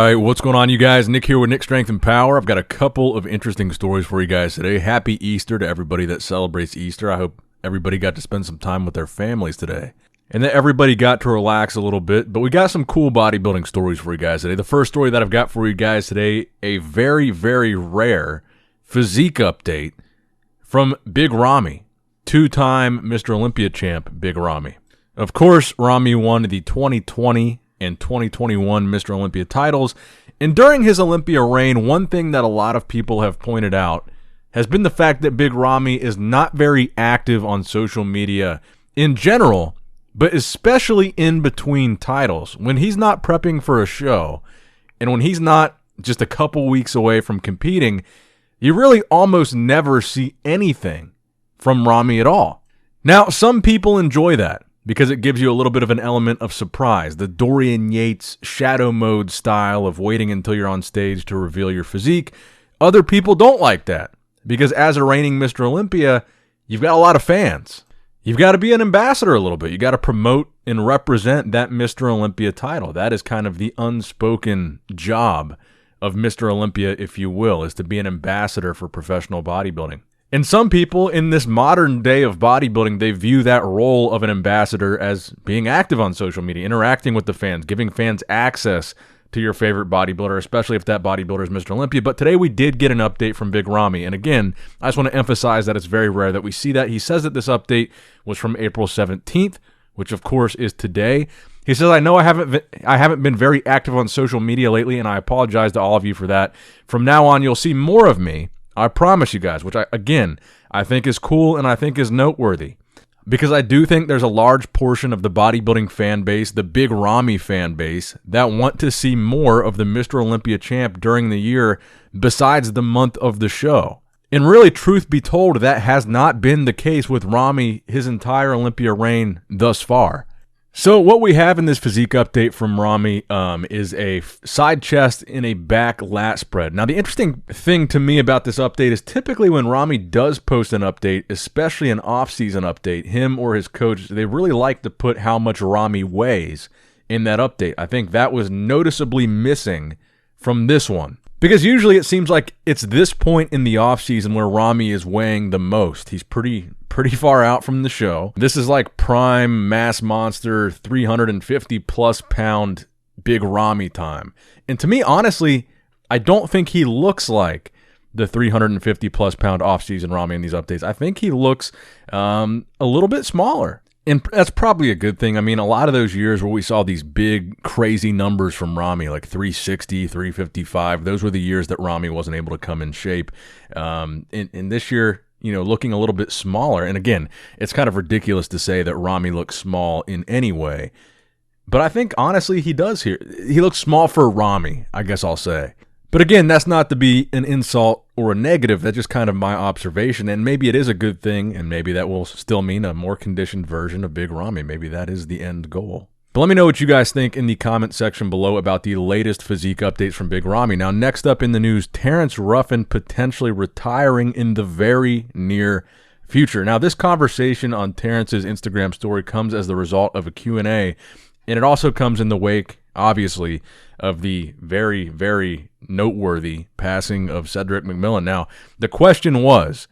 right, what's going on, you guys? Nick here with Nick Strength and Power. I've got a couple of interesting stories for you guys today. Happy Easter to everybody that celebrates Easter. I hope everybody got to spend some time with their families today, and that everybody got to relax a little bit. But we got some cool bodybuilding stories for you guys today. The first story that I've got for you guys today, a very, very rare physique update from Big Ramy, two-time Mr. Olympia champ Big Ramy. Of course, Ramy won the 2020 and 2021 Mr. Olympia titles, and during his Olympia reign, one thing that a lot of people have pointed out has been the fact that Big Ramy is not very active on social media in general, but especially in between titles. When he's not prepping for a show, and when he's not just a couple weeks away from competing, you really almost never see anything from Ramy at all. Now, some people enjoy that, because it gives you a little bit of an element of surprise. The Dorian Yates shadow mode style of waiting until you're on stage to reveal your physique. Other people don't like that, because as a reigning Mr. Olympia, you've got a lot of fans. You've got to be an ambassador a little bit. You got to promote and represent that Mr. Olympia title. That is kind of the unspoken job of Mr. Olympia, if you will, is to be an ambassador for professional bodybuilding. And some people in this modern day of bodybuilding, they view that role of an ambassador as being active on social media, interacting with the fans, giving fans access to your favorite bodybuilder, especially if that bodybuilder is Mr. Olympia. But today we did get an update from Big Ramy. And again, I just want to emphasize that it's very rare that we see that. He says that this update was from April 17th, which of course is today. He says, I know I haven't been very active on social media lately, and I apologize to all of you for that. From now on, you'll see more of me. I promise you guys, which I think is cool and I think is noteworthy, because I do think there's a large portion of the bodybuilding fan base, the Big Ramy fan base, that want to see more of the Mr. Olympia champ during the year besides the month of the show. And really, truth be told, that has not been the case with Ramy his entire Olympia reign thus far. So what we have in this physique update from Ramy is a side chest in a back lat spread. Now, the interesting thing to me about this update is typically when Ramy does post an update, especially an off-season update, him or his coach, they really like to put how much Ramy weighs in that update. I think that was noticeably missing from this one, because usually it seems like it's this point in the off-season where Ramy is weighing the most. He's pretty far out from the show. This is like prime mass monster 350 plus pound Big Ramy time. And to me, honestly, I don't think he looks like the 350 plus pound off-season Ramy in these updates. I think he looks a little bit smaller. And that's probably a good thing. I mean, a lot of those years where we saw these big, crazy numbers from Ramy, like 360, 355, those were the years that Ramy wasn't able to come in shape. In this year, looking a little bit smaller. And again, it's kind of ridiculous to say that Ramy looks small in any way. But I think, honestly, he does here. He looks small for Ramy, I guess I'll say. But again, that's not to be an insult or a negative. That's just kind of my observation. And maybe it is a good thing, and maybe that will still mean a more conditioned version of Big Ramy. Maybe that is the end goal. But let me know what you guys think in the comment section below about the latest physique updates from Big Ramy. Now, next up in the news, Terrence Ruffin potentially retiring in the very near future. Now, this conversation on Terrence's Instagram story comes as the result of a Q&A, and it also comes in the wake, obviously, of the very, very noteworthy passing of Cedric McMillan. Now, the question was,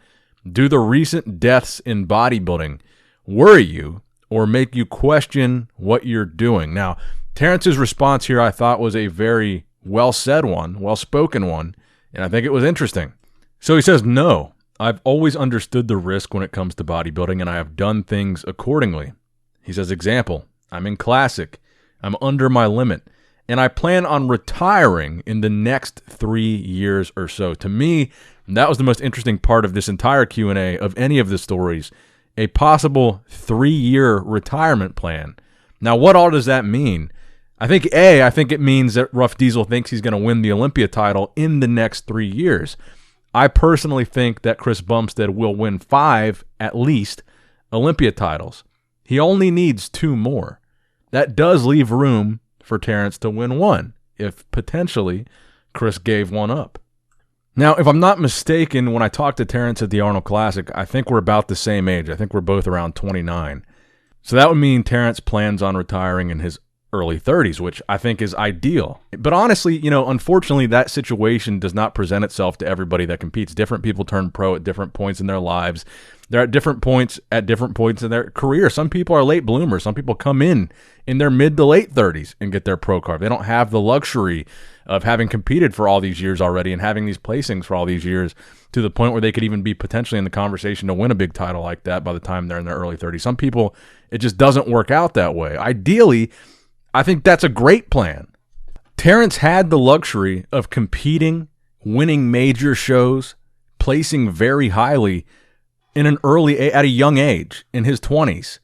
do the recent deaths in bodybuilding worry you or make you question what you're doing? Now, Terrence's response here I thought was a very well-said one, well-spoken one, and I think it was interesting. So he says, no, I've always understood the risk when it comes to bodybuilding, and I have done things accordingly. He says, example, I'm in classic, I'm under my limit, and I plan on retiring in the next 3 years or so. To me, that was the most interesting part of this entire Q&A of any of the stories, a possible 3-year retirement plan. Now, what all does that mean? I think it means that Ruff Diesel thinks he's going to win the Olympia title in the next 3 years. I personally think that Chris Bumstead will win 5, at least, Olympia titles. He only needs 2 more. That does leave room for Terrence to win 1, if potentially Chris gave 1 up. Now, if I'm not mistaken, when I talked to Terrence at the Arnold Classic, I think we're about the same age. I think we're both around 29. So that would mean Terrence plans on retiring in his early 30s, which I think is ideal. But honestly, unfortunately, that situation does not present itself to everybody that competes. Different people turn pro at different points in their lives. They're at different points in their career. Some people are late bloomers. Some people come in their mid to late 30s and get their pro card. They don't have the luxury of having competed for all these years already and having these placings for all these years to the point where they could even be potentially in the conversation to win a big title like that by the time they're in their early 30s. Some people, it just doesn't work out that way. Ideally, I think that's a great plan. Terrence had the luxury of competing, winning major shows, placing very highly at a young age, in his 20s.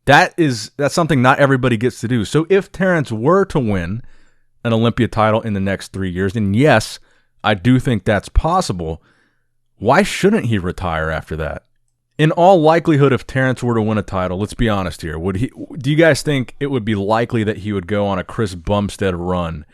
That's something not everybody gets to do. So if Terrence were to win an Olympia title in the next 3 years, and yes, I do think that's possible, why shouldn't he retire after that? In all likelihood, if Terrence were to win a title, let's be honest here, do you guys think it would be likely that he would go on a Chris Bumstead run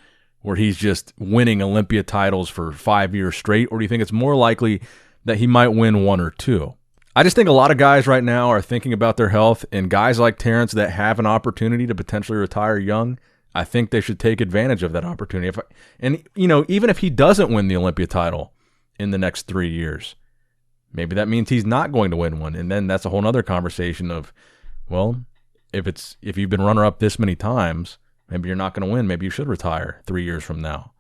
where he's just winning Olympia titles for 5 years straight? Or do you think it's more likely that he might win one or two? I just think a lot of guys right now are thinking about their health, and guys like Terrence that have an opportunity to potentially retire young, I think they should take advantage of that opportunity. Even if he doesn't win the Olympia title in the next 3 years, maybe that means he's not going to win one. And then that's a whole other conversation of, well, if you've been runner-up this many times, maybe you're not going to win. Maybe you should retire 3 years from now.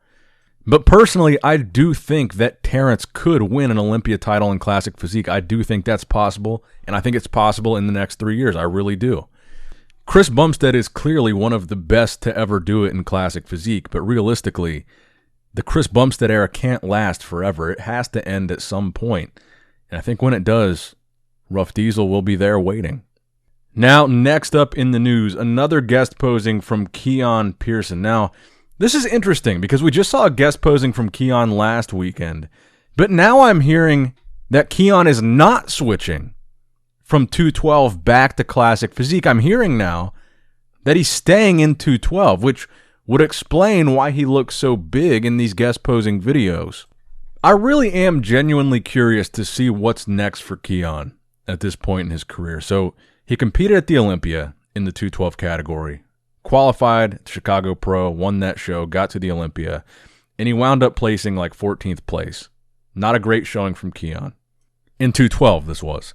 But personally, I do think that Terrence could win an Olympia title in Classic Physique. I do think that's possible, and I think it's possible in the next 3 years. I really do. Chris Bumstead is clearly one of the best to ever do it in Classic Physique, but realistically, the Chris Bumstead era can't last forever. It has to end at some point. And I think when it does, Ruff Diesel will be there waiting. Now, next up in the news, another guest posing from Keone Pearson. Now, this is interesting because we just saw a guest posing from Keone last weekend, but now I'm hearing that Keone is not switching from 212 back to Classic Physique. I'm hearing now that he's staying in 212, which would explain why he looks so big in these guest posing videos. I really am genuinely curious to see what's next for Keone at this point in his career. So he competed at the Olympia in the 212 category, qualified at Chicago Pro, won that show, got to the Olympia, and he wound up placing like 14th place. Not a great showing from Keone. In 212, this was.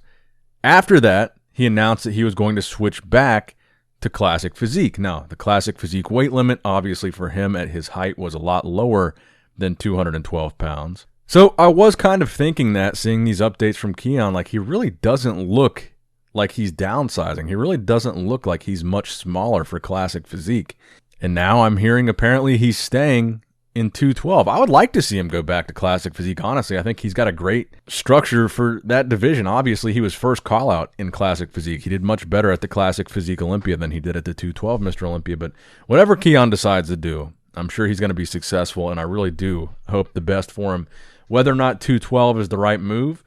After that, he announced that he was going to switch back to Classic Physique. Now, the Classic Physique weight limit, obviously for him at his height, was a lot lower than 212 pounds. So I was kind of thinking that, seeing these updates from Keone, like he really doesn't look like he's downsizing. He really doesn't look like he's much smaller for Classic Physique. And now I'm hearing apparently he's staying in 212. I would like to see him go back to Classic Physique, honestly. I think he's got a great structure for that division. Obviously, he was first call-out in Classic Physique. He did much better at the Classic Physique Olympia than he did at the 212 Mr. Olympia. But whatever Keone decides to do, I'm sure he's going to be successful, and I really do hope the best for him. Whether or not 212 is the right move,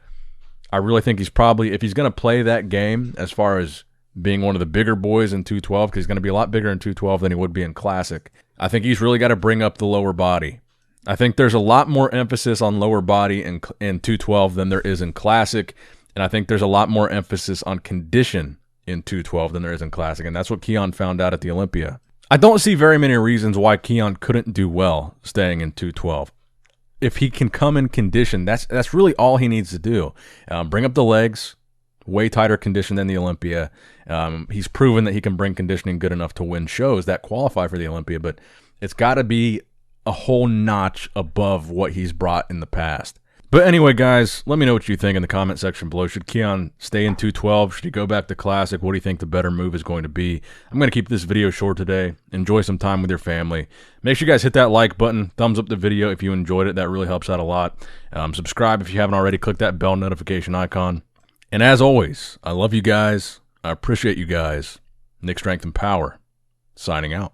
I really think he's probably, if he's going to play that game as far as being one of the bigger boys in 212, because he's going to be a lot bigger in 212 than he would be in Classic, I think he's really got to bring up the lower body. I think there's a lot more emphasis on lower body in 212 than there is in Classic, and I think there's a lot more emphasis on condition in 212 than there is in Classic, and that's what Keone found out at the Olympia. I don't see very many reasons why Keone couldn't do well staying in 212. If he can come in condition, that's really all he needs to do. Bring up the legs, way tighter condition than the Olympia. He's proven that he can bring conditioning good enough to win shows that qualify for the Olympia, but it's got to be a whole notch above what he's brought in the past. But anyway, guys, let me know what you think in the comment section below. Should Keone stay in 212? Should he go back to Classic? What do you think the better move is going to be? I'm going to keep this video short today. Enjoy some time with your family. Make sure you guys hit that like button. Thumbs up the video if you enjoyed it. That really helps out a lot. Subscribe if you haven't already. Click that bell notification icon. And as always, I love you guys. I appreciate you guys. Nick Strength and Power, signing out.